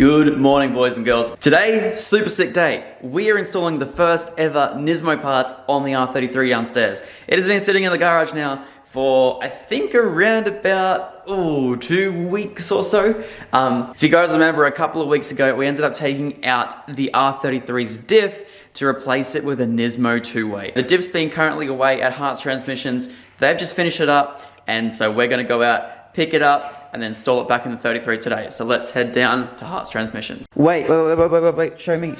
Good morning, boys and girls. Today, super sick day. We are installing the first ever Nismo parts on the R33 downstairs. It has been sitting in the garage now for, I think, around about, 2 weeks or so. If you guys remember, a couple of weeks ago, we ended up taking out the R33's diff to replace it with a Nismo two-way. The diff's been currently away at Hart's Transmissions. They've just finished it up, and so we're gonna go out, pick it up, and then install it back in the 33 today. So let's head down to Hart's Transmissions. Wait. Show me.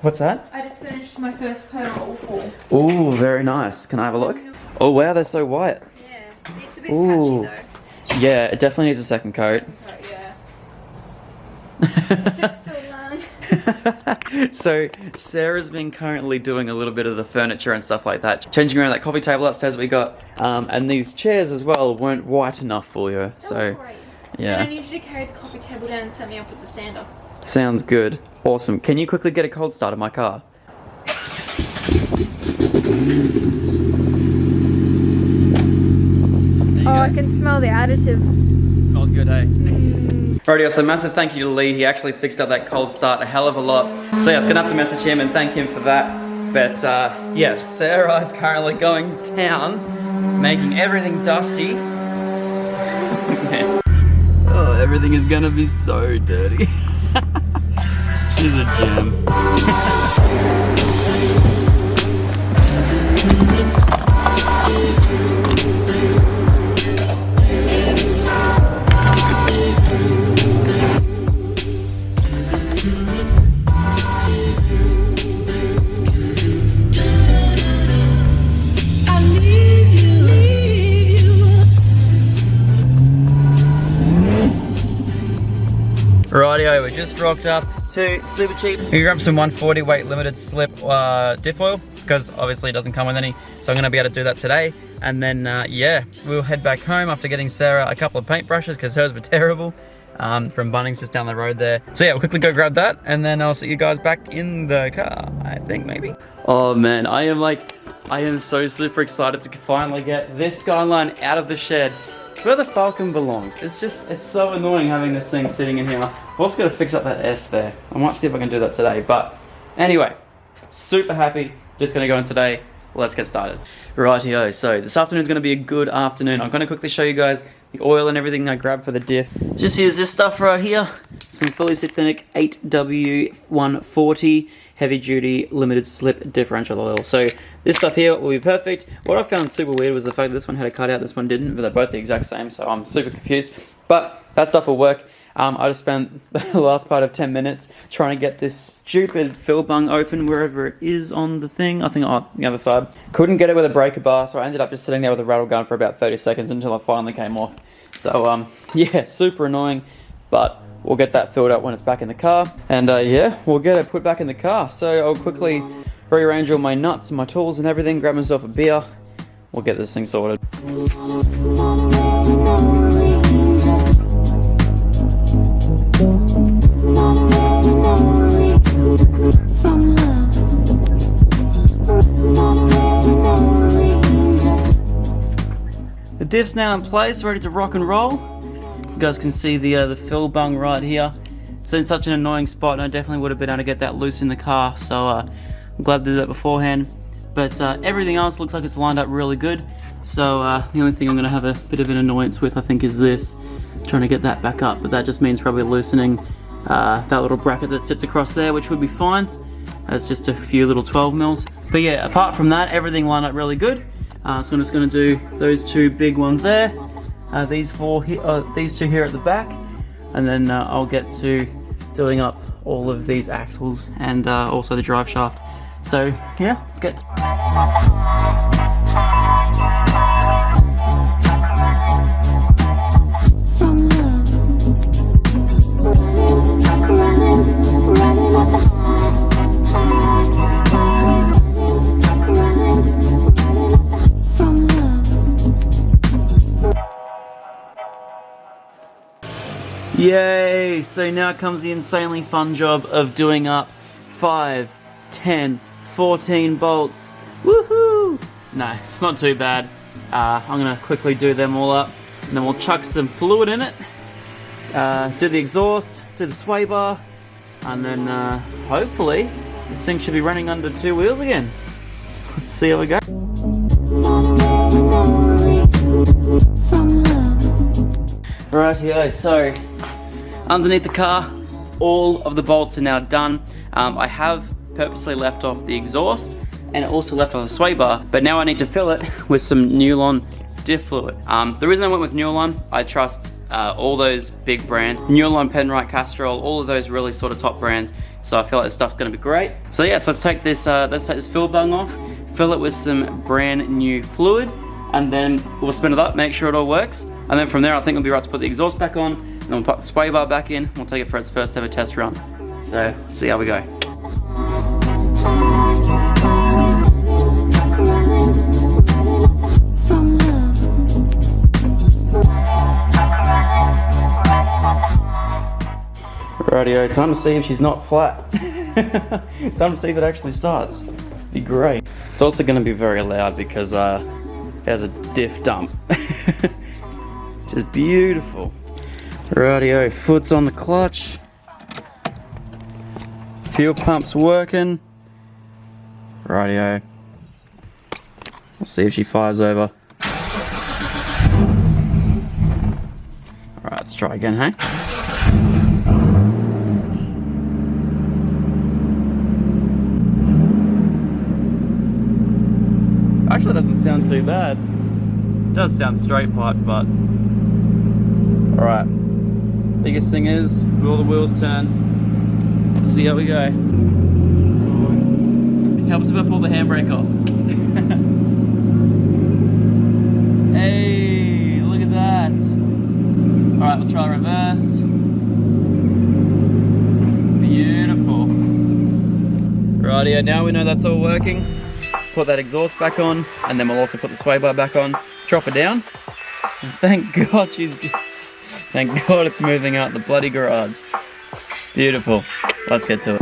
What's that? I just finished my first coat on all four. Ooh, very nice. Can I have a look? Oh wow, they're so white. Yeah, it's a bit patchy though. Yeah, it definitely needs a second coat. Yeah. It took so long. So Sarah's been currently doing a little bit of the furniture and stuff like that, changing around that coffee table upstairs that we got, and these chairs as well weren't white enough for you. So great. yeah. And I need you to carry the coffee table down and set me up with the sander. Sounds good. Awesome. Can you quickly get a cold start of my car? Oh, I can smell the additive. Smells good, hey? Alrighty, so massive thank you to Lee. He actually fixed up that cold start a hell of a lot. So yeah, I was gonna have to message him and thank him for that. But yes, Sarah is currently going down, making everything dusty. Oh, everything is gonna be so dirty. She's a gem. Rightio, we just rocked up to Super Cheap. We grabbed some 140 weight limited slip diff oil, because obviously it doesn't come with any, so I'm going to be able to do that today. And then yeah, we'll head back home after getting Sarah a couple of paintbrushes because hers were terrible, from Bunnings just down the road there. So yeah, we'll quickly go grab that and then I'll see you guys back in the car, I think maybe. Oh man, I am so super excited to finally get this Skyline out of the shed. It's where the Falcon belongs. It's so annoying having this thing sitting in here. I've also got to fix up that S there. I might see if I can do that today, but anyway, super happy. Just gonna go in today. Let's get started. Rightio, so this afternoon's gonna be a good afternoon. I'm gonna quickly show you guys the oil and everything I grabbed for the diff. Just use this stuff right here. Some fully synthetic 8W140 heavy duty limited slip differential oil. So this stuff here will be perfect. What I found super weird was the fact that this one had a cutout, this one didn't, but they're both the exact same, so I'm super confused. But that stuff will work. I just spent the last part of 10 minutes trying to get this stupid fill bung open wherever it is on the thing. I think on the other side. Couldn't get it with a breaker bar, so I ended up just sitting there with a rattle gun for about 30 seconds until it finally came off. So yeah, super annoying, but we'll get that filled up when it's back in the car. And yeah, we'll get it put back in the car. So I'll quickly rearrange all my nuts and my tools and everything, grab myself a beer. We'll get this thing sorted. The diff's now in place, ready to rock and roll. You guys can see the fill bung right here. It's in such an annoying spot, and I definitely would have been able to get that loose in the car, so I'm glad to do that beforehand. But everything else looks like it's lined up really good. So the only thing I'm going to have a bit of an annoyance with, I think, is this. Trying to get that back up, but that just means probably loosening that little bracket that sits across there, which would be fine. It's just a few little 12 mils. But yeah, apart from that, everything lined up really good. So I'm just going to do those two big ones there. These two here at the back, and then I'll get to doing up all of these axles and also the drive shaft. So yeah, let's get Yay! So now comes the insanely fun job of doing up 5, 10, 14 bolts. Woohoo! No, it's not too bad. I'm gonna quickly do them all up, and then we'll chuck some fluid in it, do the exhaust, do the sway bar, and then hopefully this thing should be running under 2 wheels again. Let's see how we go. Rightio, so underneath the car, all of the bolts are now done. I have purposely left off the exhaust and also left off the sway bar, but now I need to fill it with some Newlon diff fluid. The reason I went with Newlon, I trust all those big brands, Newlon, Penrite, Castrol, all of those really sort of top brands. So I feel like this stuff's gonna be great. So yeah, so let's take this fill bung off, fill it with some brand new fluid, and then we'll spin it up, make sure it all works. And then from there, I think we'll be right to put the exhaust back on, and then we'll put the sway bar back in, we'll take it for its first ever test run. So let's see how we go. Rightio, time to see if she's not flat. Time to see if it actually starts. Be great. It's also going to be very loud because it has a diff dump. Which is beautiful. Rightio, foot's on the clutch. Fuel pump's working. Rightio. We'll see if she fires over. Alright, let's try again, hey? Actually, doesn't sound too bad. It does sound straight pipe, but alright. Biggest thing is, will the wheels turn? Let's see how we go. It helps if I pull the handbrake off. Hey, look at that. Alright, we'll try reverse. Beautiful. Rightio, now we know that's all working. Put that exhaust back on, and then we'll also put the sway bar back on, drop her down. Thank God thank God it's moving out the bloody garage. Beautiful. Let's get to it.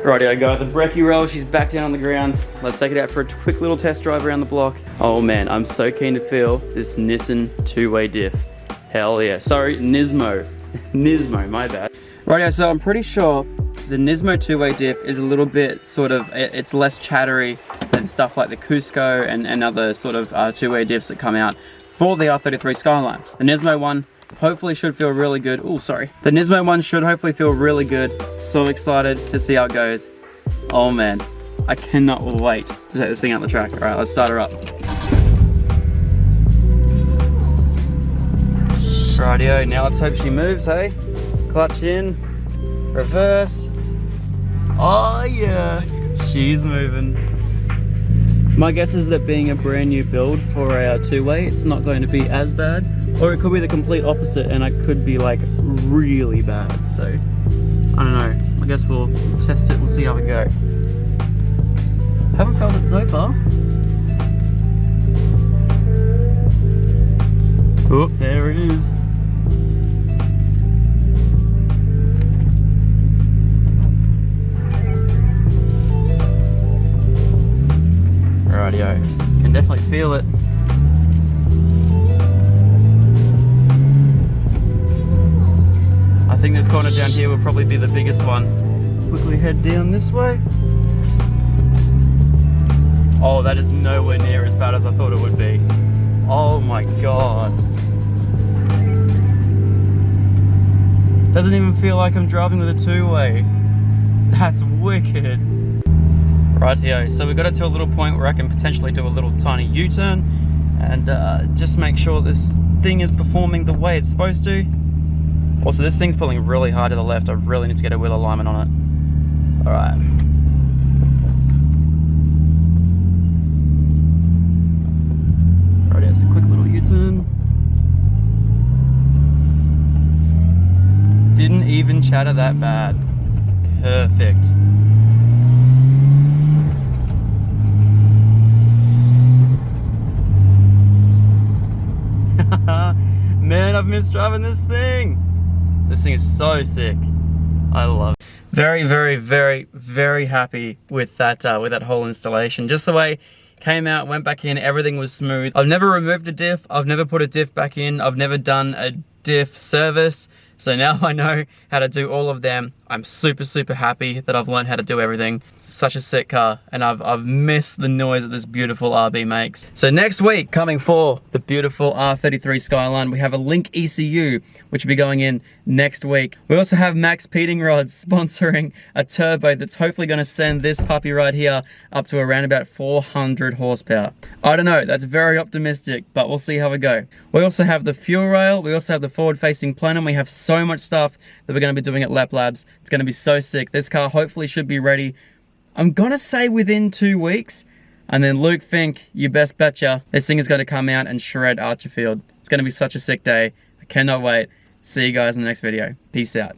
Rightio, got the brekkie roll, she's back down on the ground. Let's take it out for a quick little test drive around the block. Oh man, I'm so keen to feel this Nissan two-way diff. Hell yeah. Sorry, Nismo. Nismo, my bad. Rightio, so I'm pretty sure the Nismo two-way diff is a little bit sort of, it's less chattery than stuff like the Cusco and other sort of two-way diffs that come out for the R33 Skyline. The Nismo one hopefully should feel really good. Oh, sorry. The Nismo one should hopefully feel really good. So excited to see how it goes. Oh man, I cannot wait to take this thing out the track. All right, let's start her up. Rightio, now let's hope she moves, hey? Clutch in, reverse. Oh yeah, she's moving. My guess is that being a brand new build for a two-way, it's not going to be as bad. Or it could be the complete opposite and I could be like really bad. So, I don't know. I guess we'll test it, we'll see how we go. Haven't felt it so far. Oh, there it is. Rightio, can definitely feel it. I think this corner down here will probably be the biggest one. Quickly head down this way. Oh, that is nowhere near as bad as I thought it would be. Oh my God. Doesn't even feel like I'm driving with a two-way. That's wicked. Rightio, so we got it to a little point where I can potentially do a little tiny U-turn and just make sure this thing is performing the way it's supposed to. Also, this thing's pulling really hard to the left. I really need to get a wheel alignment on it. Alright. Rightio, so quick little U-turn. even chatter that bad. Perfect. Man, I've missed driving this thing. This thing is so sick. I love it. Very, very, very, very happy with that whole installation. Just the way it came out, went back in, everything was smooth. I've never removed a diff. I've never put a diff back in. I've never done a diff service. So now I know how to do all of them. I'm super, super happy that I've learned how to do everything. Such a sick car, and I've missed the noise that this beautiful RB makes. So next week, coming for the beautiful R33 Skyline, we have a Link ECU, which will be going in next week. We also have Max Peating Rods sponsoring a turbo that's hopefully gonna send this puppy right here up to around about 400 horsepower. I don't know, that's very optimistic, but we'll see how we go. We also have the fuel rail, we also have the forward-facing plenum. We have so much stuff that we're gonna be doing at Lap Labs. It's gonna be so sick. This car hopefully should be ready, I'm gonna say within 2 weeks. And then Luke Fink, you best betcha, this thing is gonna come out and shred Archerfield. It's gonna be such a sick day. I cannot wait. See you guys in the next video. Peace out.